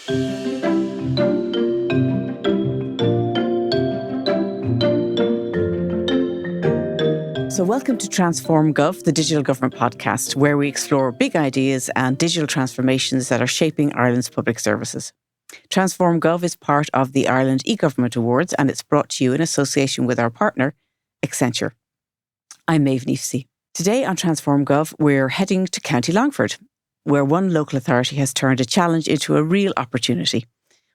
So welcome to Transform Gov, the digital government podcast, where we explore big ideas and digital transformations that are shaping Ireland's public services. Transform Gov is part of the Ireland e-Government Awards, and it's brought to you in association with our partner, Accenture. I'm Maeve Kneafsey. Today on Transform Gov, we're heading to County Longford, where one local authority has turned a challenge into a real opportunity.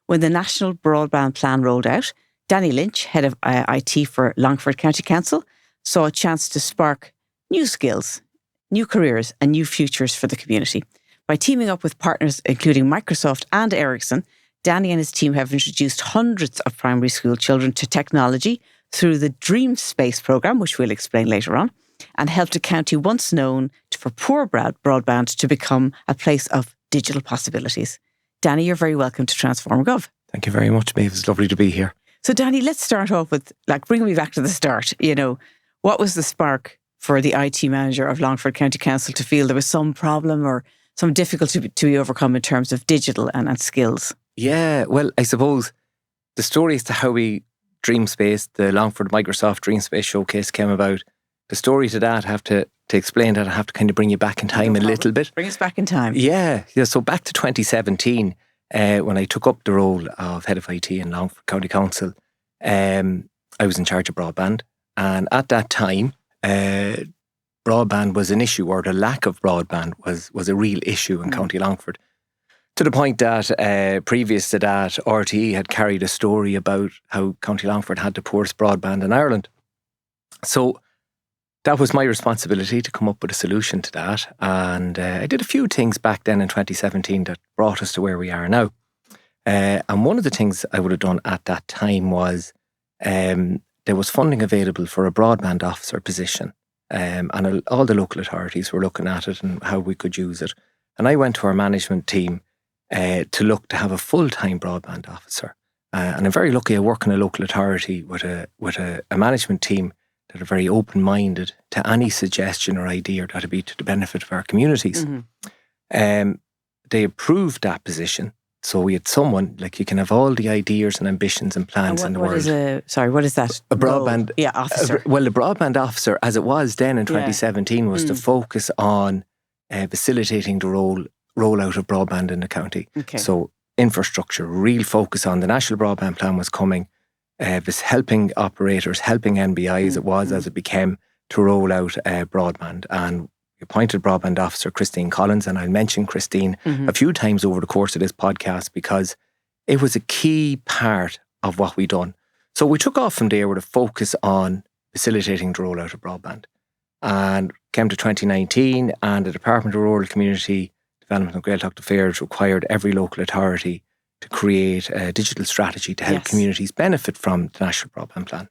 When the National Broadband Plan rolled out, Danny Lynch, head of IT for Longford County Council, saw a chance to spark new skills, new careers and new futures for the community. By teaming up with partners including Microsoft and Ericsson, Danny and his team have introduced hundreds of primary school children to technology through the Dream Space programme, which we'll explain later on, and helped a county once known for poor broadband to become a place of digital possibilities. Danny, you're very welcome to Transform Gov. Thank you very much, Maeve. It's lovely to be here. So Danny, let's start off with, bring me back to the start. What was the spark for the IT manager of Longford County Council to feel there was some problem or some difficulty to be overcome in terms of digital and skills? Yeah, well, I suppose the story as to how Dream Space, the Longford Microsoft Dream Space Showcase came about, the story to that, to explain that, I have to kind of bring you back in time a little bit. Bring us back in time. Yeah. So back to 2017, when I took up the role of Head of IT in Longford County Council, I was in charge of broadband. And at that time, broadband was an issue, or the lack of broadband was a real issue in County Longford. To the point that previous to that, RTE had carried a story about how County Longford had the poorest broadband in Ireland. So that was my responsibility to come up with a solution to that. And I did a few things back then in 2017 that brought us to where we are now. And one of the things I would have done at that time was there was funding available for a broadband officer position. And all the local authorities were looking at it and how we could use it. And I went to our management team to look to have a full-time broadband officer. And I'm very lucky I work in a local authority with a management team that are very open-minded to any suggestion or idea that would be to the benefit of our communities. Mm-hmm. They approved that position. So we had someone, you can have all the ideas and ambitions and plans in the world. What is that? A broadband officer. Well, the broadband officer, as it was then in 2017, was to focus on facilitating the rollout of broadband in the county. Okay. So infrastructure, real focus on the National Broadband Plan was coming. Was helping operators, helping NBI as it became, to roll out broadband. And we appointed broadband officer Christine Collins, and I'll mention Christine a few times over the course of this podcast because it was a key part of what we done. So we took off from there with a focus on facilitating the rollout of broadband, and came to 2019, and the Department of Rural Community Development and Gaeltacht Affairs required every local authority to create a digital strategy to help communities benefit from the National Broadband Plan.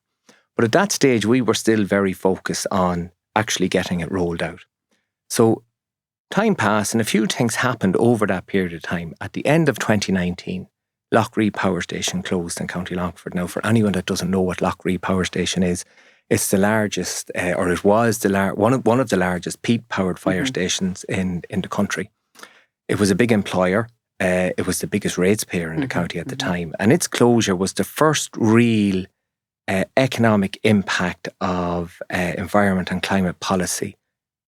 But at that stage, we were still very focused on actually getting it rolled out. So time passed and a few things happened over that period of time. At the end of 2019, Loughrea Power Station closed in County Longford. Now, for anyone that doesn't know what Loughrea Power Station is, it's the largest, or it was one of the largest peat-powered fire stations in the country. It was a big employer. It was the biggest ratepayer in the county at the time. And its closure was the first real economic impact of environment and climate policy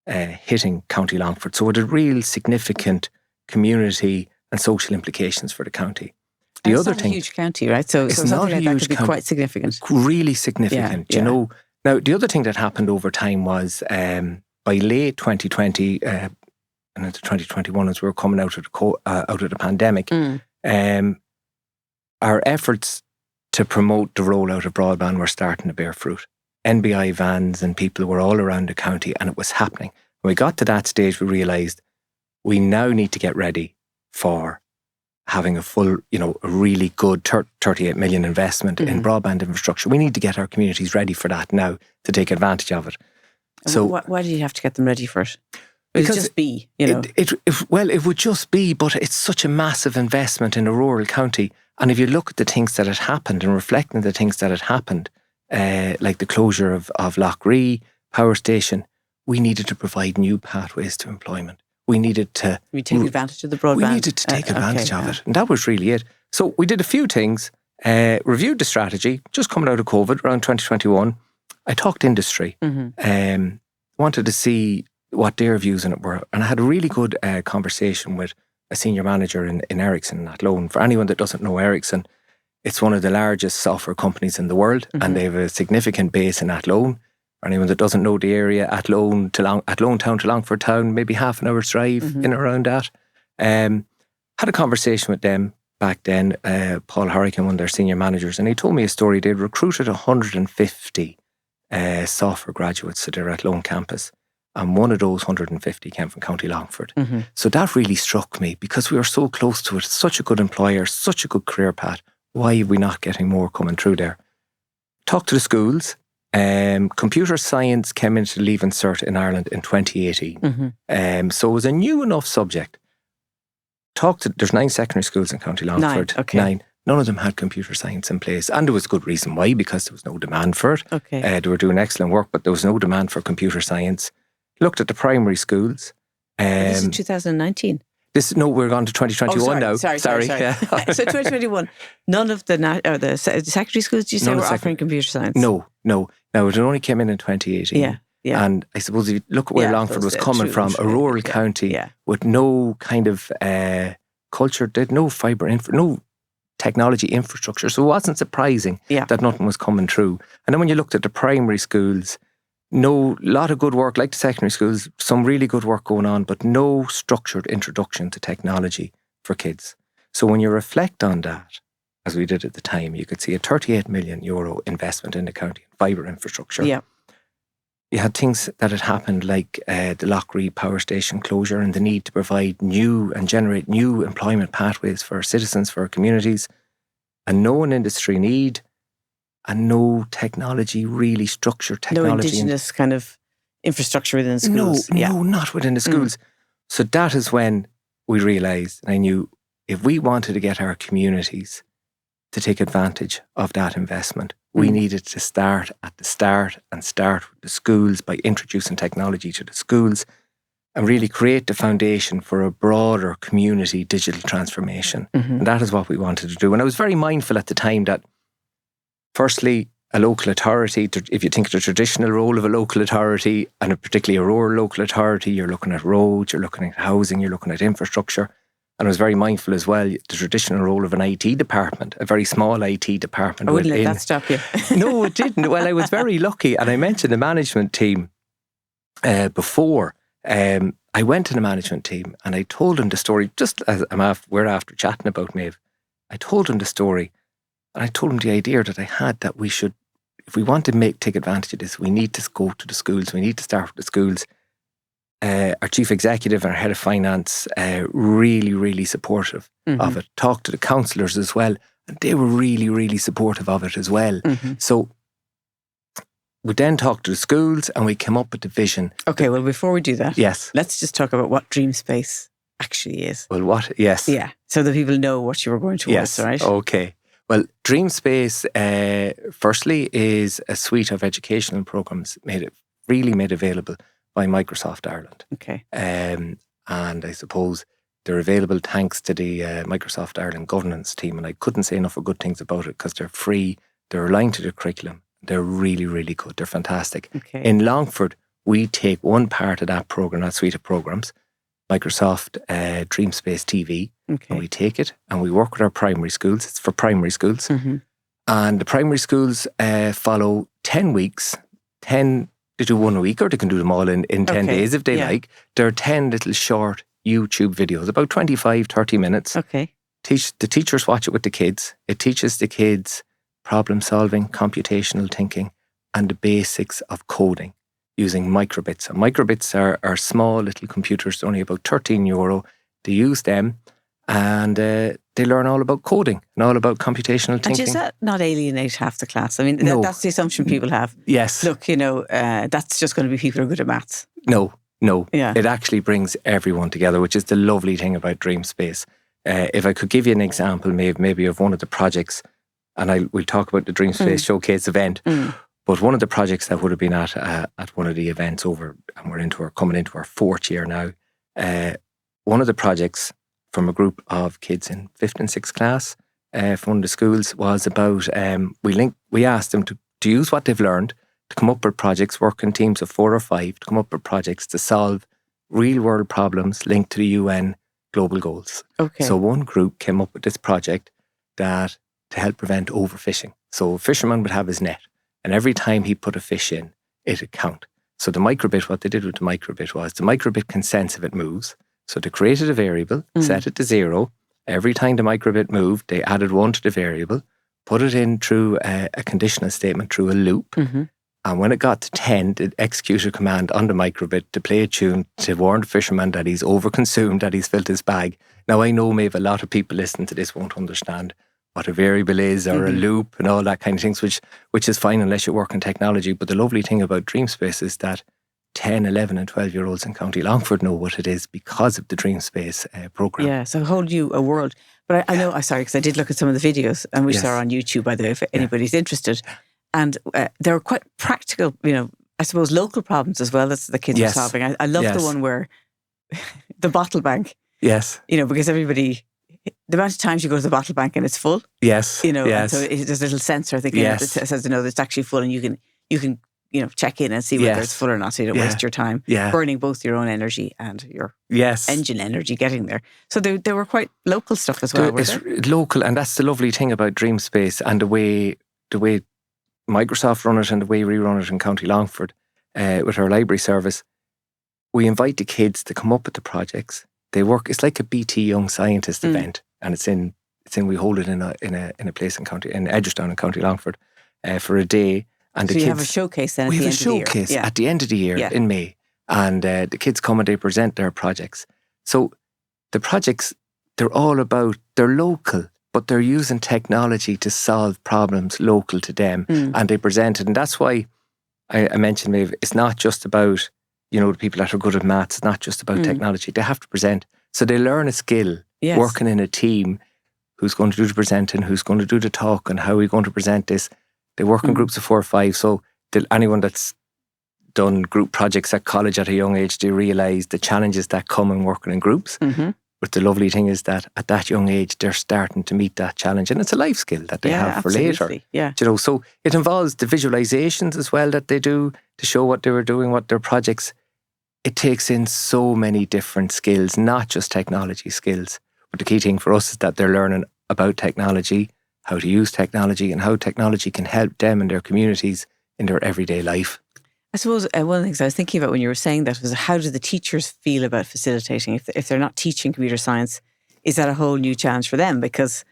hitting County Longford. So it had real significant community and social implications for the county. The other thing, a huge county, right? So something like that could be quite sigsignificant. Really significant, you know. Now, the other thing that happened over time was by late 2020, and into 2021, as we were coming out of the pandemic, our efforts to promote the rollout of broadband were starting to bear fruit. NBI vans and people were all around the county, and it was happening. When we got to that stage, we realised we now need to get ready for having a full, a really good 38 million investment in broadband infrastructure. We need to get our communities ready for that now to take advantage of it. So why do you have to get them ready for it? It would just be, it would just be, but it's such a massive investment in a rural county. And if you look at the things that had happened and reflect on the things that had happened, like the closure of Loughrea Power Station, we needed to provide new pathways to employment. we needed to... We take advantage of the broadband. We needed to take advantage of it. And that was really it. So we did a few things, reviewed the strategy, just coming out of COVID, around 2021. I talked industry, wanted to see what their views on it were. And I had a really good conversation with a senior manager in Ericsson in Athlone. For anyone that doesn't know Ericsson, it's one of the largest software companies in the world, and they have a significant base in Athlone. For anyone that doesn't know the area, Athlone town to Longford town, maybe half an hour's drive in and around that. Had a conversation with them back then, Paul Horrican, one of their senior managers, and he told me a story. They'd recruited 150 software graduates to their Athlone campus, and one of those 150 came from County Longford. So that really struck me, because we were so close to it, such a good employer, such a good career path. Why are we not getting more coming through there? Talked to the schools. Computer science came into Leaving Cert in Ireland in 2018. So it was a new enough subject. There's 9 secondary schools in County Longford. 9. None of them had computer science in place. And there was good reason why, because there was no demand for it. They were doing excellent work, but there was no demand for computer science. Looked at the primary schools. This is 2019. We're on to 2021 now. Sorry. Yeah. So 2021, none of the secondary schools, did you say, were offering computer science? No. Now, it only came in 2018. Yeah. And I suppose if you look at where Longford was coming from, a rural county with no kind of culture, they had no no technology infrastructure. So it wasn't surprising that nothing was coming through. And then when you looked at the primary schools, lot of good work, like the secondary schools, some really good work going on, but no structured introduction to technology for kids. So when you reflect on that, as we did at the time, you could see a €38 million investment in the county in fibre infrastructure. Yeah. You had things that had happened like the Lochreed power station closure and the need to provide new and generate new employment pathways for citizens, for our communities, and no industry need, and no technology, really structured technology. No indigenous kind of infrastructure within schools. No, not within the schools. So that is when we realised, and I knew, if we wanted to get our communities to take advantage of that investment, we needed to start at the start and start with the schools by introducing technology to the schools and really create the foundation for a broader community digital transformation. And that is what we wanted to do. And I was very mindful at the time that, firstly, a local authority, if you think of the traditional role of a local authority, and particularly a rural local authority, you're looking at roads, you're looking at housing, you're looking at infrastructure. And I was very mindful as well, the traditional role of an IT department, a very small IT department. I wouldn't let that stop you. No, it didn't. Well, I was very lucky. And I mentioned the management team before. I went to the management team and I told them the story, just as we're after chatting about Maeve. I told them the story. And I told them the idea that I had, that we should, if we want to take advantage of this, we need to go to the schools. We need to start with the schools. Our chief executive and our head of finance, really, really supportive of it. Talked to the councillors as well, and they were really, really supportive of it as well. So we then talked to the schools and we came up with the vision. Okay, well, before we do that, yes, let's just talk about what DreamSpace actually is. Well, what? Yes. Yeah, so that people know what you were going towards, yes. Right? Okay. Well, DreamSpace, firstly, is a suite of educational programs made available by Microsoft Ireland. Okay. And I suppose they're available thanks to the Microsoft Ireland governance team. And I couldn't say enough of good things about it because they're free, they're aligned to the curriculum. They're really, really good. They're fantastic. Okay. In Longford, we take one part of that program, that suite of programs, Microsoft DreamSpace TV. Okay. And we take it and we work with our primary schools. It's for primary schools. And the primary schools follow 10 weeks, 10. They do one a week, or they can do them all in 10 days if they like. There are 10 little short YouTube videos, about 25, 30 minutes. Okay. The teachers watch it with the kids. It teaches the kids problem solving, computational thinking, and the basics of coding using microbits. And microbits are small little computers, only about €13. They use them and they learn all about coding and all about computational thinking. And does that not alienate half the class? I mean, no. That's the assumption people have. Yes. Look, that's just going to be people who are good at maths. No. Yeah. It actually brings everyone together, which is the lovely thing about DreamSpace. If I could give you an example, maybe of one of the projects, and we'll talk about the DreamSpace Showcase event, but one of the projects that would have been at one of the events over, and we're coming into our 4th year now, one of the projects from a group of kids in 5th and 6th class from one of the schools was about, we asked them to use what they've learned to come up with projects, work in teams of 4 or 5, to come up with projects to solve real world problems linked to the UN global goals. Okay. So one group came up with this project to help prevent overfishing. So a fisherman would have his net, and every time he put a fish in, it would count. So the microbit, what they did with the microbit was, the microbit can sense if it moves. So they created a variable, set it to 0. Every time the microbit moved, they added 1 to the variable, put it in through a conditional statement through a loop. Mm-hmm. And when it got to 10, it executed a command on the microbit to play a tune to warn the fisherman that he's overconsumed, that he's filled his bag. Now, I know maybe a lot of people listening to this won't understand what a variable is or a loop and all that kind of things, which is fine unless you work in technology. But the lovely thing about DreamSpace is that 10, 11 and 12-year-olds in County Longford know what it is because of the DreamSpace programme. Yeah, so a whole new world. But I know, sorry, because I did look at some of the videos, and we saw on YouTube, by the way, if anybody's interested. And there were quite practical, I suppose, local problems as well that the kids were solving. I love the one where the bottle bank. Yes. Because everybody, the amount of times you go to the bottle bank and it's full. Yes. And so there's a little sensor, I think, that says, it's actually full, and you can check in and see whether it's full or not, so you don't waste your time burning both your own energy and your engine energy getting there. So they were quite local stuff as well, It's local, and that's the lovely thing about DreamSpace and the way Microsoft run it and the way we run it in County Longford with our library service. We invite the kids to come up with the projects. They work. It's like a BT Young Scientist event, and we hold it in a place in Edgeworthstown in County Longford for a day. And so you have a showcase then. We have a showcase at the end of the year in May, and the kids come and they present their projects. So the projects, they're local, but they're using technology to solve problems local to them, and they present it. And that's why I mentioned, Maeve, it's not just about, the people that are good at maths. It's not just about technology. They have to present. So they learn a skill, working in a team, who's going to do the presenting, who's going to do the talk, and how are we going to present this. They work in groups of 4 or 5. So anyone that's done group projects at college at a young age, they realise the challenges that come in working in groups. Mm-hmm. But the lovely thing is that at that young age, they're starting to meet that challenge. And it's a life skill that they have for later. Yeah. So it involves the visualizations as well that they do to show what they were doing, what their projects. It takes in so many different skills, not just technology skills. But the key thing for us is that they're learning about technology, how to use technology, and how technology can help them and their communities in their everyday life. I suppose one of the things I was thinking about when you were saying that was, how do the teachers feel about facilitating? If they're not teaching computer science, is that a whole new challenge for them? Because,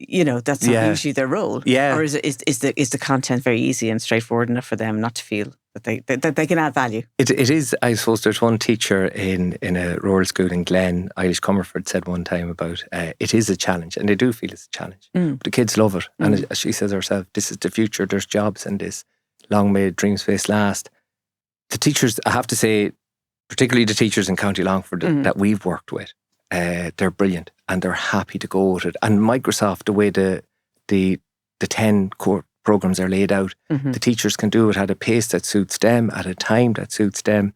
that's not usually their role. Yeah. Or is the content very easy and straightforward enough for them not to feel that they can add value? It is. I suppose there's one teacher in a rural school in Glen, Irish Comerford, said one time about it is a challenge, and they do feel it's a challenge. But the kids love it. And as she says herself, this is the future, there's jobs in this. Long may DreamSpace last. The teachers, I have to say, particularly the teachers in County Longford that we've worked with, they're brilliant and they're happy to go with it. And Microsoft, the way the 10 core programs are laid out, the teachers can do it at a pace that suits them, at a time that suits them.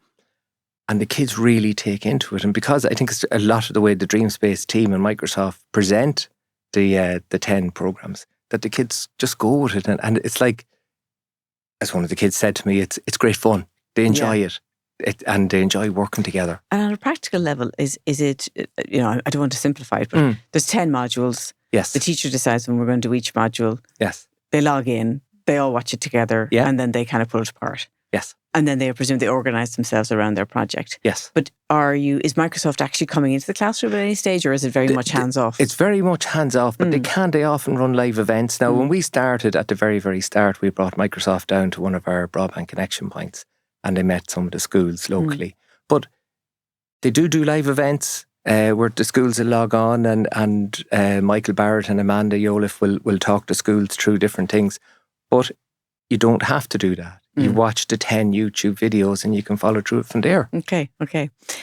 And the kids really take into it. And because I think it's a lot of the way the DreamSpace team and Microsoft present the 10 programs, that the kids just go with it. And it's like, as one of the kids said to me, it's great fun. They enjoy it, and they enjoy working together. And on a practical level, is it, I don't want to simplify it, but there's 10 modules. Yes. The teacher decides when we're going to do each module. Yes. They log in, they all watch it together, and then they kind of pull it apart. Yes. And then they presume they organise themselves around their project. Yes. But is Microsoft actually coming into the classroom at any stage, or is it very much hands-off? It's very much hands-off, but they often run live events. Now, when we started at the very, very start, we brought Microsoft down to one of our broadband connection points, and they met some of the schools locally. But they do live events where the schools will log on, and Michael Barrett and Amanda Yolif will talk to schools through different things. But you don't have to do that. You watch the 10 YouTube videos and you can follow through it from there. Okay.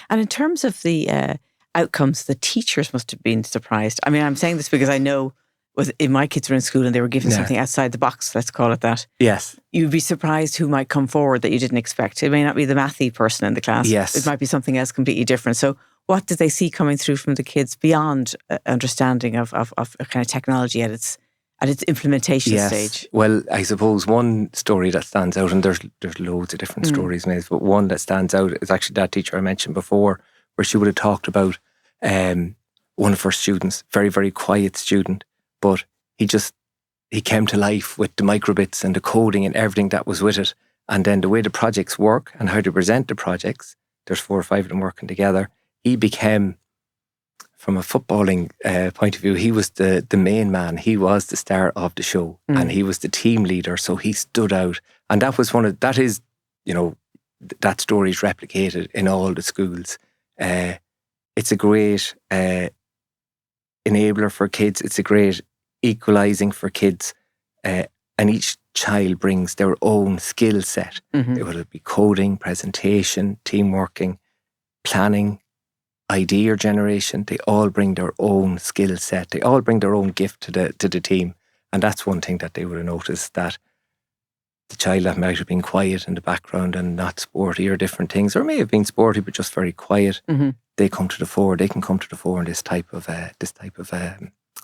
And in terms of the outcomes, the teachers must have been surprised. I mean, I'm saying this because I know if my kids were in school and they were given something outside the box, let's call it that. Yes. You'd be surprised who might come forward that you didn't expect. It may not be the mathy person in the class. Yes. It might be something else completely different. So what did they see coming through from the kids beyond understanding of kind of technology at its implementation stage? Well, I suppose one story that stands out, and there's loads of different stories, Maeve, but one that stands out is actually that teacher I mentioned before, where she would have talked about one of her students, very, very quiet student, but he came to life with the microbits and the coding and everything that was with it. And then the way the projects work and how to present the projects, there's 4 or 5 of them working together. He became, from a footballing point of view, he was the main man. He was the star of the show and he was the team leader. So he stood out. And that was that story is replicated in all the schools. It's a great enabler for kids. It's a great equalising for kids. And each child brings their own skill set. Whether it be coding, presentation, team working, planning, idea generation, they all bring their own skill set. They all bring their own gift to the team. And that's one thing that they would have noticed, that the child that might have been quiet in the background and not sporty or different things, or may have been sporty but just very quiet, they come to the fore. They can come to the fore in this type of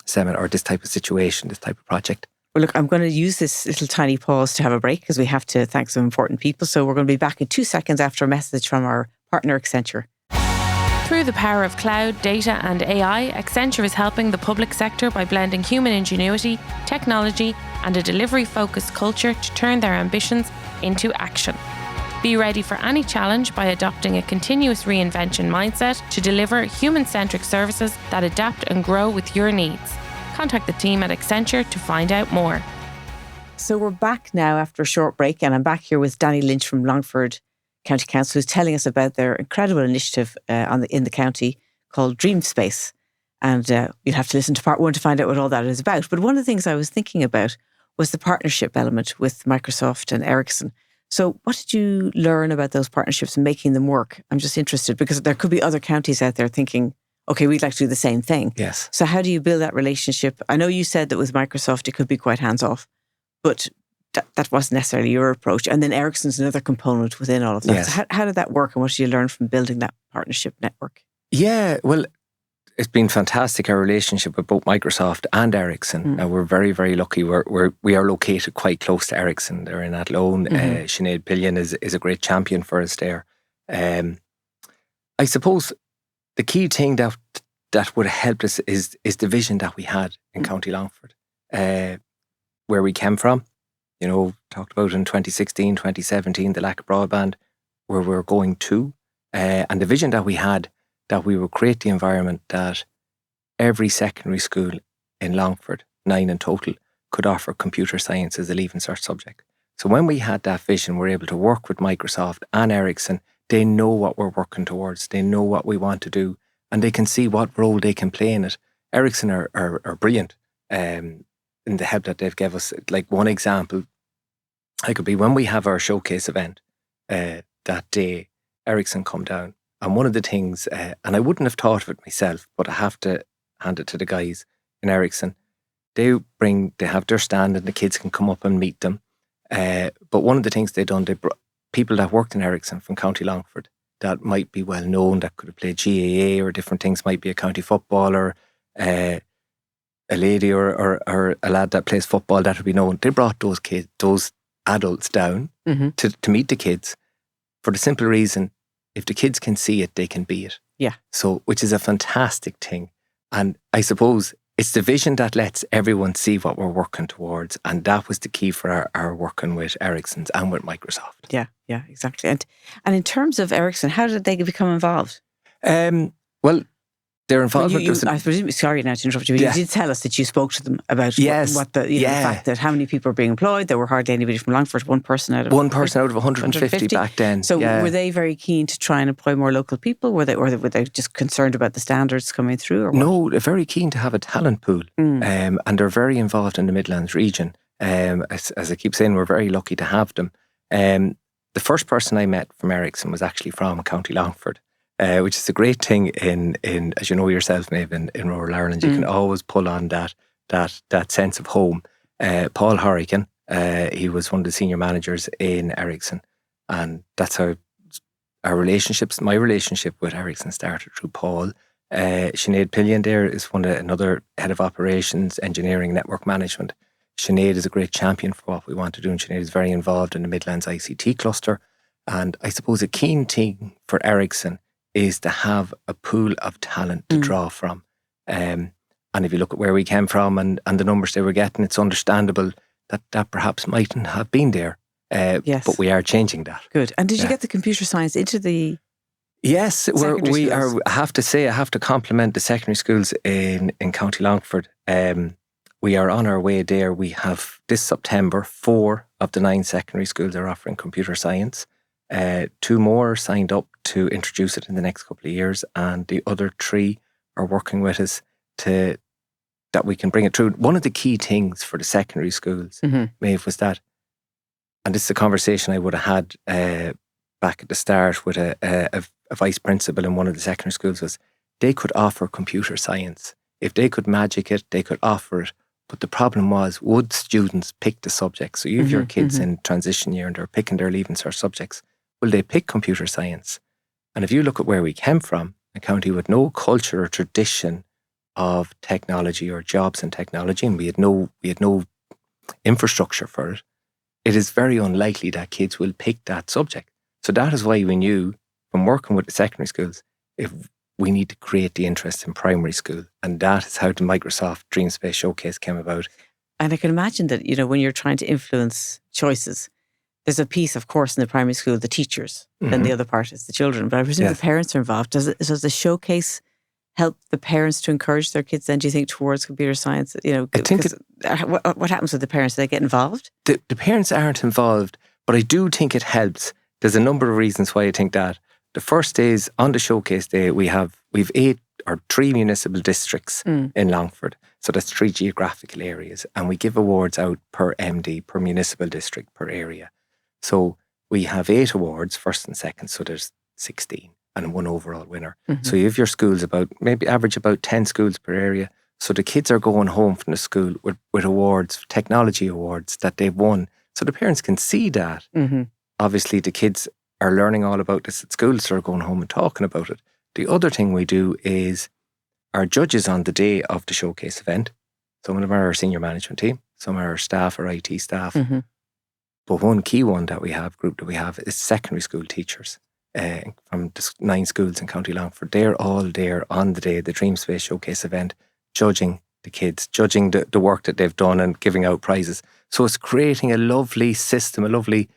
seminar, or this type of situation, this type of project. Well, look, I'm going to use this little tiny pause to have a break because we have to thank some important people. So we're going to be back in 2 seconds after a message from our partner, Accenture. Through the power of cloud, data and AI, Accenture is helping the public sector by blending human ingenuity, technology and a delivery-focused culture to turn their ambitions into action. Be ready for any challenge by adopting a continuous reinvention mindset to deliver human-centric services that adapt and grow with your needs. Contact the team at Accenture to find out more. So we're back now after a short break, and I'm back here with Danny Lynch from Longford County Council, who's telling us about their incredible initiative in the county called Dream Space. And you'll have to listen to part 1 to find out what all that is about. But one of the things I was thinking about was the partnership element with Microsoft and Ericsson. So what did you learn about those partnerships and making them work? I'm just interested, because there could be other counties out there thinking, okay, we'd like to do the same thing. Yes. So how do you build that relationship? I know you said that with Microsoft it could be quite hands-off, but that wasn't necessarily your approach. And then Ericsson's another component within all of that. Yes. So how did that work, and what did you learn from building that partnership network? Yeah, well, it's been fantastic, our relationship with both Microsoft and Ericsson. Now, we're very, very lucky. We are located quite close to Ericsson. They're in Athlone. Sinead Pillion is a great champion for us there. I suppose the key thing that would have helped us is the vision that we had in County Longford, where we came from. You know, talked about in 2016, 2017, the lack of broadband, where we're going to. And the vision that we had, that we would create the environment that every secondary school in Longford, 9 in total, could offer computer science as a leaving cert subject. So when we had that vision, we're able to work with Microsoft and Ericsson. They know what we're working towards. They know what we want to do, and they can see what role they can play in it. Ericsson are brilliant in the help that they've given us. Like one example, it could be when we have our showcase event that day, Ericsson come down. And one of the things, and I wouldn't have thought of it myself, but I have to hand it to the guys in Ericsson. They have their stand and the kids can come up and meet them. But one of the things they brought people that worked in Ericsson from County Longford that might be well known, that could have played GAA or different things, might be a county footballer, a lady or a lad that plays football that would be known. They brought those kids, those adults down to meet the kids for the simple reason, if the kids can see it, they can be it. Yeah. So, which is a fantastic thing. And I suppose it's the vision that lets everyone see what we're working towards. And that was the key for our working with Ericsson's and with Microsoft. Yeah, exactly. And in terms of Ericsson, how did they become involved? Well, their involvement. Sorry now to interrupt you. You did tell us that you spoke to them about the fact that how many people are being employed. There were hardly anybody from Longford. One person out of 150 back then. So were they very keen to try and employ more local people? Were they just concerned about the standards coming through? Or what? No, they're very keen to have a talent pool, and they're very involved in the Midlands region. As I keep saying, we're very lucky to have them. The first person I met from Ericsson was actually from County Longford. Which is a great thing in as you know yourself, Maeve, in rural Ireland. You can always pull on that sense of home. Paul Horrigan, he was one of the senior managers in Ericsson, and that's how our relationships, my relationship with Ericsson started through Paul. Sinead Pillion there is another head of operations, engineering, network management. Sinead is a great champion for what we want to do, and Sinead is very involved in the Midlands ICT cluster. And I suppose a key thing for Ericsson is to have a pool of talent to draw from. And if you look at where we came from and the numbers they were getting, it's understandable that perhaps mightn't have been there. Yes. But we are changing that. Good. And did you get the computer science into the... Yes, we are. I have to compliment the secondary schools in County Longford. We are on our way there. We have this September, 4 of the 9 secondary schools are offering computer science. 2 more signed up to introduce it in the next couple of years, and the other 3 are working with us that we can bring it through. One of the key things for the secondary schools, Maeve, was that, and this is a conversation I would have had back at the start with a vice principal in one of the secondary schools, was they could offer computer science. If they could magic it, they could offer it. But the problem was, would students pick the subject? So you have your kids in transition year and they're picking their Leaving Cert subjects. Will they pick computer science? And if you look at where we came from, a county with no culture or tradition of technology or jobs in technology, and we had no infrastructure for it, it is very unlikely that kids will pick that subject. So that is why we knew from working with the secondary schools, if we need to create the interest in primary school. And that is how the Microsoft Dreamspace Showcase came about. And I can imagine that, when you're trying to influence choices, there's a piece, of course, in the primary school, the teachers, then the other part is the children. But I presume the parents are involved. Does the showcase help the parents to encourage their kids then, do you think, towards computer science? I think what happens with the parents? Do they get involved? The parents aren't involved, but I do think it helps. There's a number of reasons why I think that. The first is, on the showcase day, we've 3 municipal districts in Longford. So that's 3 geographical areas. And we give awards out per MD, per municipal district, per area. So we have 8 awards, first and second. So there's 16 and 1 overall winner. So you have your schools average about 10 schools per area. So the kids are going home from the school with awards, technology awards that they've won. So the parents can see that. Obviously, the kids are learning all about this at school, so they're going home and talking about it. The other thing we do is our judges on the day of the showcase event. Some of them are our senior management team, some are our staff, our IT staff. But one key group that we have is secondary school teachers from the 9 schools in County Longford. They're all there on the day of the Dreamspace Showcase event, judging the kids, judging the work that they've done and giving out prizes. So it's creating a lovely system, a lovely...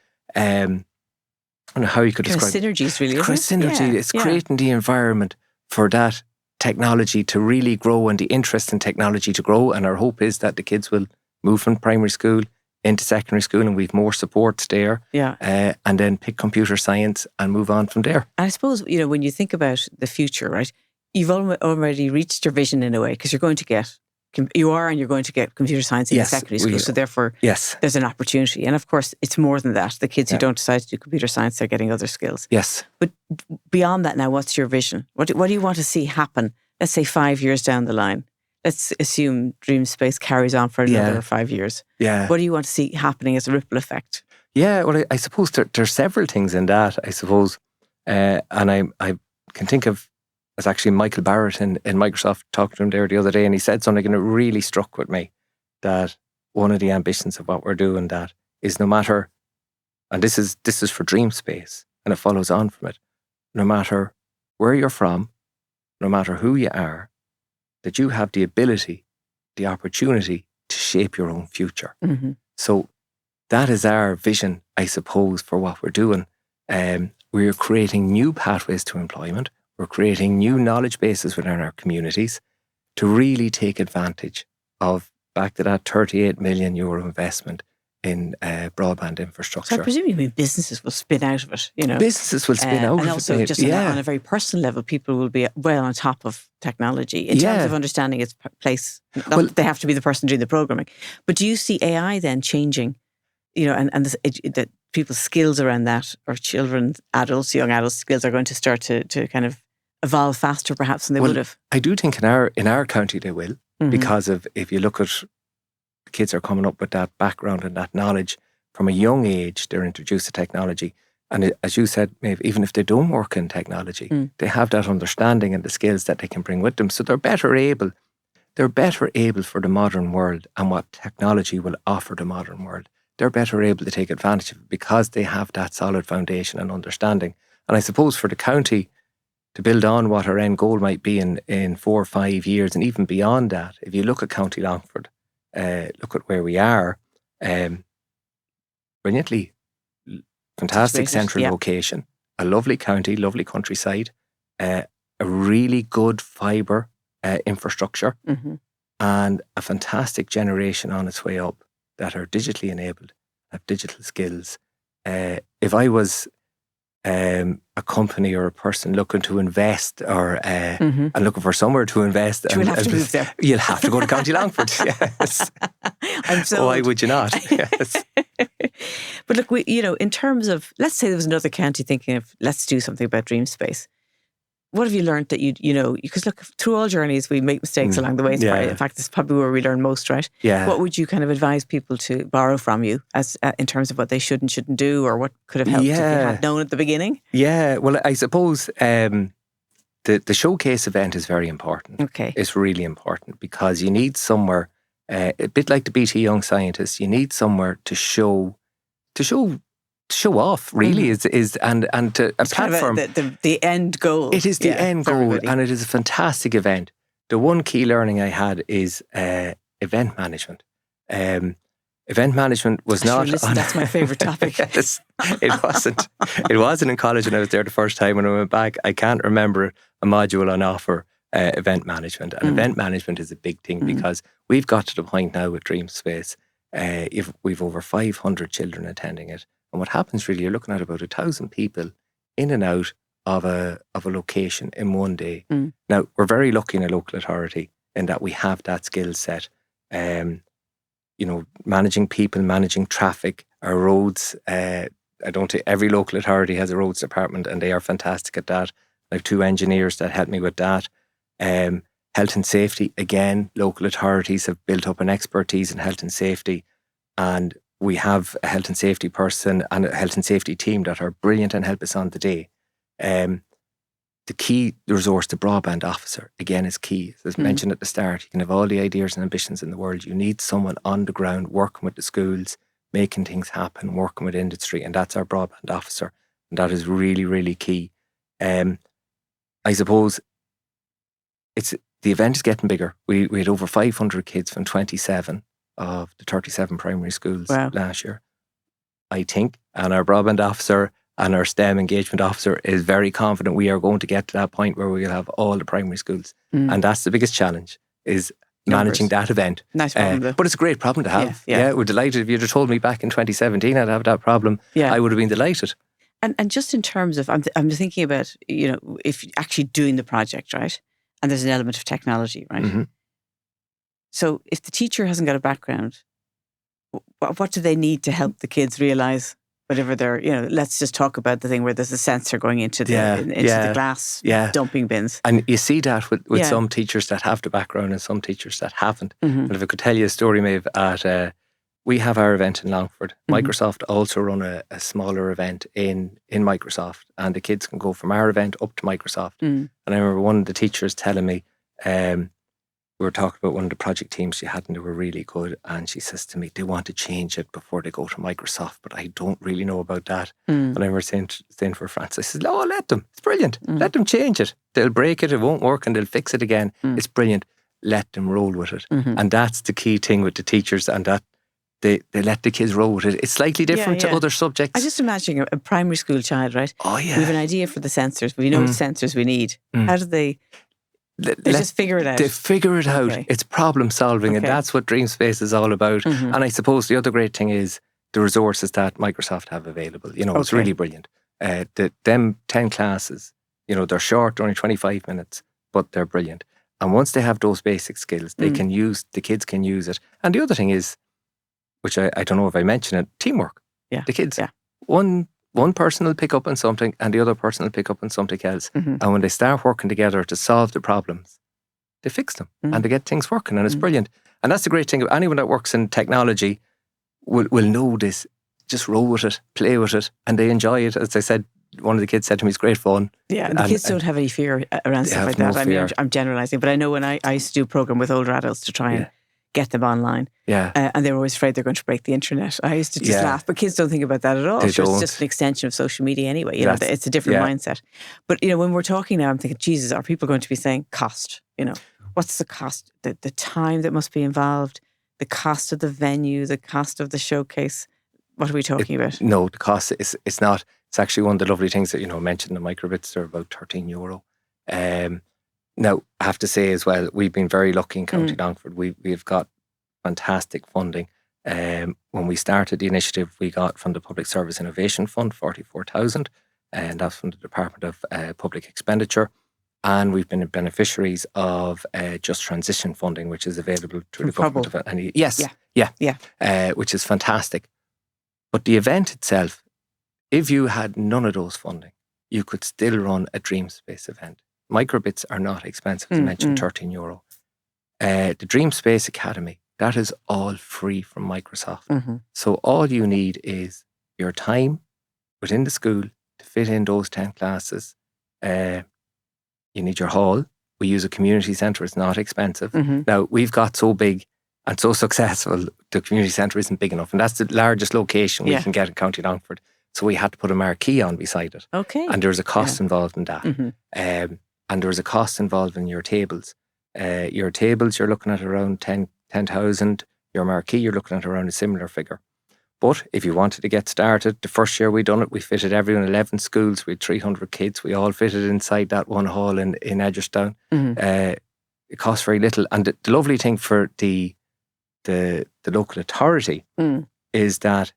I don't know how you could describe synergies, really. Synergy. It's creating the environment for that technology to really grow and the interest in technology to grow. And our hope is that the kids will move from primary school into secondary school, and we've more supports there. And then pick computer science and move on from there. And I suppose, when you think about the future, right, you've already reached your vision in a way, because you're going to get computer science in the secondary school. So therefore, there's an opportunity. And of course, it's more than that. The kids who don't decide to do computer science, they're getting other skills. Yes. But beyond that now, what's your vision? What do you want to see happen? Let's say 5 years down the line. Let's assume Dreamspace carries on for another 5 years. What do you want to see happening as a ripple effect? Yeah, well, I suppose there's several things in that, I suppose. And I can think of, it's actually Michael Barrett in Microsoft, talked to him there the other day, and he said something and it really struck with me, that one of the ambitions of what we're doing, that is, no matter, and this is for Dreamspace, and it follows on from it, no matter where you're from, no matter who you are, that you have the ability, the opportunity to shape your own future. So that is our vision, I suppose, for what we're doing. We're creating new pathways to employment. We're creating new knowledge bases within our communities to really take advantage of, back to that €38 million investment in broadband infrastructure. So I presume businesses will spin out of it, Businesses will spin out of it. And also, just on a very personal level, people will be well on top of technology in terms of understanding its place. They have to be the person doing the programming. But do you see AI then changing, and that people's skills around that, or children, adults, young adults' skills are going to start to kind of evolve faster perhaps than they would have? I do think in our county they will, because of, if you look at, kids are coming up with that background and that knowledge from a young age, they're introduced to technology. And as you said, Maeve, even if they don't work in technology, they have that understanding and the skills that they can bring with them. So they're better able for the modern world and what technology will offer the modern world. They're better able to take advantage of it because they have that solid foundation and understanding. And I suppose for the county to build on what our end goal might be in 4 or 5 years and even beyond that, if you look at County Longford, look at where we are, brilliantly, fantastic central location, a lovely county, lovely countryside, a really good fibre infrastructure, and a fantastic generation on its way up that are digitally enabled, have digital skills. If I was a company or a person looking to invest or and looking for somewhere to invest, you'll have to move there. You'll have to go to County Longford. Yes. Why would you not? Yes. But look, in terms of, let's say there was another county thinking of, let's do something about dream space. What have you learned that because look, through all journeys, we make mistakes along the way. In fact, this is probably where we learn most, right? Yeah. What would you kind of advise people to borrow from you as in terms of what they should and shouldn't do, or what could have helped if you had known at the beginning? Yeah, well, I suppose the showcase event is very important. Okay. It's really important because you need somewhere, a bit like the BT Young Scientists, you need somewhere to show off, really, is and to a platform. Kind of the end goal. It is the end goal, everybody. And it is a fantastic event. The one key learning I had is event management. Event management was not. Listen, that's my favourite topic. Yes, it wasn't. It wasn't in college when I was there the first time. When I went back, I can't remember a module on offer. Event management, and event management is a big thing because we've got to the point now with Dream Space. If we've over 500 children attending it. And what happens really, you're looking at about 1,000 people in and out of a location in one day. Now, we're very lucky in a local authority in that we have that skill set. Managing people, managing traffic, our roads. I don't think every local authority has a roads department and they are fantastic at that. I have 2 engineers that help me with that. Health and safety, again, local authorities have built up an expertise in health and safety, and we have a health and safety person and a health and safety team that are brilliant and help us on the day. The key resource, the broadband officer, again, is key. As mentioned at the start, you can have all the ideas and ambitions in the world. You need someone on the ground working with the schools, making things happen, working with industry, and that's our broadband officer. And that is really, really key. I suppose the event is getting bigger. We had over 500 kids from 27 of the 37 primary schools last year, I think. And our broadband officer and our STEM engagement officer is very confident we are going to get to that point where we will have all the primary schools. And that's the biggest challenge, is managing that event. Nice problem, but it's a great problem to have. Yeah, we're delighted. If you'd have told me back in 2017 I'd have that problem, I would have been delighted. And just in terms of, I'm thinking about, if you're actually doing the project, right? And there's an element of technology, right? So if the teacher hasn't got a background, what do they need to help the kids realise whatever they're, let's just talk about the thing where there's a sensor going into the glass dumping bins. And you see that with some teachers that have the background and some teachers that haven't. And if I could tell you a story, Maeve, we have our event in Longford. Microsoft also run a smaller event in Microsoft, and the kids can go from our event up to Microsoft. And I remember one of the teachers telling me, we were talking about one of the project teams she had and they were really good, and she says to me, they want to change it before they go to Microsoft, but I don't really know about that. And I remember saying for Francis, I said, oh, let them, it's brilliant. Let them change it. They'll break it won't work, and they'll fix it again. It's brilliant. Let them roll with it. And that's the key thing with the teachers, and that they let the kids roll with it. It's slightly different to other subjects. I just imagine a primary school child, right? Oh yeah. We have an idea for the sensors, but we know what sensors we need. How do they just figure it out? They figure it out. Okay. It's problem solving, and that's what Dream Space is all about. And I suppose the other great thing is the resources that Microsoft have available. It's really brilliant. Them 10 classes, they're short, they're only 25 minutes, but they're brilliant. And once they have those basic skills, the kids can use it. And the other thing is, which I don't know if I mentioned it, teamwork. Yeah. The kids. Yeah. One person will pick up on something and the other person will pick up on something else. And when they start working together to solve the problems, they fix them and they get things working, and it's brilliant. And that's the great thing. Anyone that works in technology will know this. just roll with it, play with it, and they enjoy it. As I said, one of the kids said to me, it's great fun. Yeah, and the kids don't have any fear around stuff like that. I mean, I'm generalising, but I know when I used to do a programme with older adults to try and get them online. Yeah. And they were always afraid they're going to break the internet. I used to just laugh, but kids don't think about that at all. It's just an extension of social media anyway. You know, it's a different mindset. But, you know, when we're talking now, I'm thinking, Jesus, are people going to be saying cost? You know, what's the cost? The time that must be involved, the cost of the venue, the cost of the showcase. What are we talking about? No, the cost it's not. It's actually one of the lovely things that, you know, mentioned the microbits are about €13. Now, I have to say as well, we've been very lucky in County Longford. We've got fantastic funding. When we started the initiative, we got from the Public Service Innovation Fund 44,000, and that's from the Department of Public Expenditure. And we've been beneficiaries of Just Transition funding, which is available through the government. Which is fantastic. But the event itself, if you had none of those funding, you could still run a Dreamspace event. Microbits are not expensive, as I mentioned, €13. The Dreamspace Academy, that is all free from Microsoft. So all you need is your time within the school to fit in those 10 classes. You need your hall. We use a community centre. It's not expensive. Now, we've got so big and so successful, the community centre isn't big enough. And that's the largest location we can get in County Longford. So we had to put a marquee on beside it. Okay. And there's a cost involved in that. And there's a cost involved in your tables. Your tables, you're looking at around 10,000. Your marquee, you're looking at around a similar figure. But if you wanted to get started, the first year we done it, we fitted everyone, 11 schools, we had 300 kids. We all fitted inside that one hall in Edgerstown. It cost very little. And the lovely thing for the local authority is that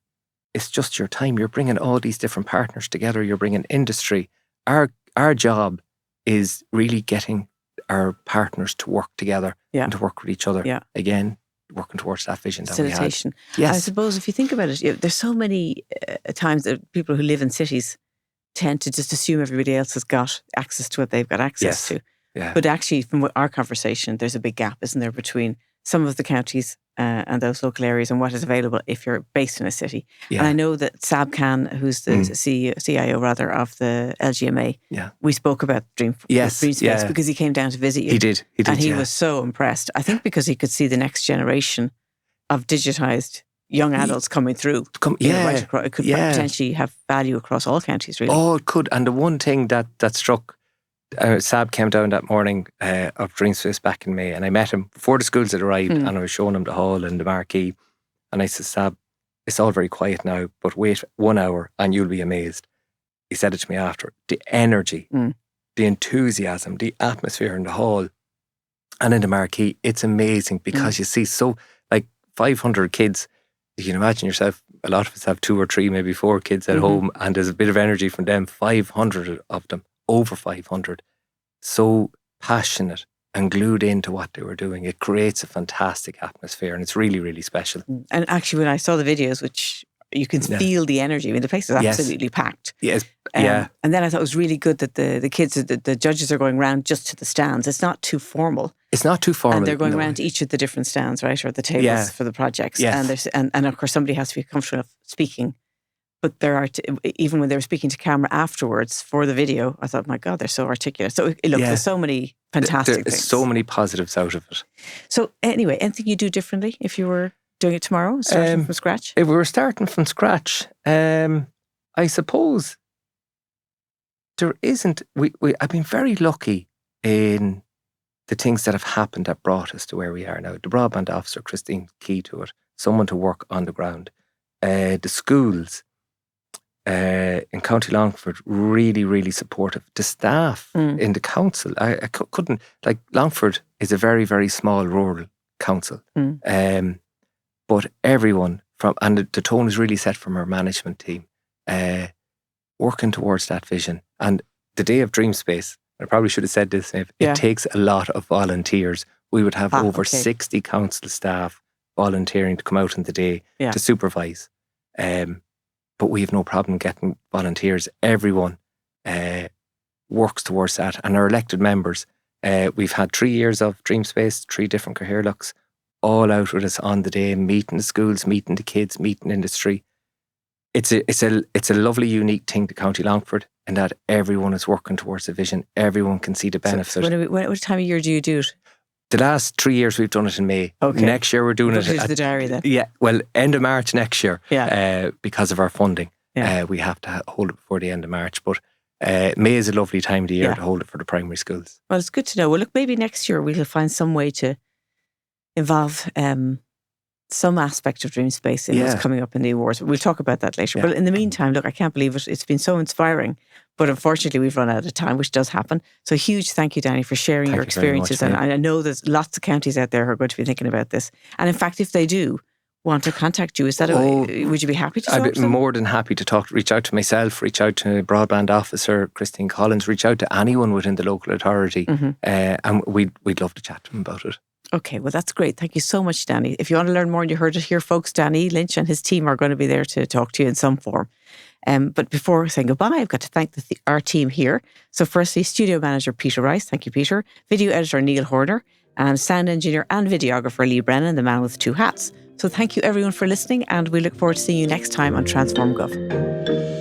it's just your time. You're bringing all these different partners together. You're bringing industry. Our job is really getting our partners to work together and to work with each other. Again, working towards that vision that we had. Yes. I suppose if you think about it, there's so many times that people who live in cities tend to just assume everybody else has got access to what they've got access to. But actually, from our conversation, there's a big gap, isn't there, between some of the counties and those local areas and what is available if you're based in a city. And I know that Sab Khan, who's the CIO rather of the LGMA, we spoke about Dreamspace because he came down to visit you. He did. And he was so impressed. I think because he could see the next generation of digitised young adults coming through. Right across, it could potentially have value across all counties, really. Oh, it could. And the one thing that struck, Sab came down that morning of Dreamspace back in May, and I met him before the schools had arrived, and I was showing him the hall and the marquee, and I said, Sab, it's all very quiet now, but wait 1 hour and you'll be amazed. He said it to me after. The energy, the enthusiasm, the atmosphere in the hall and in the marquee, it's amazing because you see 500 kids. You can imagine yourself, a lot of us have 2 or 3, maybe 4 kids at home, and there's a bit of energy from them, 500 of them. Over 500, so passionate and glued into what they were doing. It creates a fantastic atmosphere, and it's really, really special. And actually, when I saw the videos, which you can feel the energy. I mean, the place is absolutely packed. Yes, And then I thought it was really good that the kids, the judges are going around just to the stands. It's not too formal. It's not too formal. And they're going around to each of the different stands, right, or the tables for the projects. Yes. And of course, somebody has to be comfortable enough speaking. But there are, even when they were speaking to camera afterwards for the video, I thought, my God, they're so articulate. So there's so many fantastic things. So many positives out of it. So anyway, anything you do differently if you were doing it tomorrow, starting from scratch? If we were starting from scratch, I suppose there isn't, I've been very lucky in the things that have happened that brought us to where we are now. The broadband officer, Christine, key to it, someone to work on the ground. The schools, in County Longford, really, really supportive. The staff in the council, I couldn't, Longford is a very, very small rural council. But everyone and the tone is really set from our management team, working towards that vision. And the day of Dreamspace, I probably should have said this, Maeve, it takes a lot of volunteers. We would have over 60 council staff volunteering to come out on the day to supervise. But we have no problem getting volunteers. Everyone works towards that. And our elected members, we've had 3 years of Dreamspace, 3 different Cathaoirleachs, all out with us on the day, meeting the schools, meeting the kids, meeting industry. it's a lovely, unique thing to County Longford in that everyone is working towards a vision. Everyone can see the benefit. So what time of year do you do it? The last 3 years we've done it in May. Okay. Next year we're doing it at the diary then. Yeah, well, end of March next year. Yeah. Because of our funding. Yeah. We have to hold it before the end of March. But May is a lovely time of the year to hold it for the primary schools. Well, it's good to know. Well, look, maybe next year we'll find some way to involve some aspect of Dream Space in what's coming up in the awards. We'll talk about that later. But in the meantime, look, I can't believe it. It's been so inspiring. But unfortunately, we've run out of time, which does happen. So huge thank you, Danny, for sharing your experiences. And I know there's lots of counties out there who are going to be thinking about this. And in fact, if they do want to contact you, is that would you be happy to talk to them? I'd be more than happy to reach out to myself, reach out to broadband officer Christine Collins, reach out to anyone within the local authority. And we'd love to chat to them about it. Okay, well, that's great. Thank you so much, Danny. If you want to learn more, and you heard it here, folks, Danny Lynch and his team are going to be there to talk to you in some form. But before saying goodbye, I've got to thank our team here. So firstly, studio manager Peter Rice. Thank you, Peter. Video editor Neil Horner. And sound engineer and videographer Lee Brennan, the man with two hats. So thank you, everyone, for listening. And we look forward to seeing you next time on Transform Gov.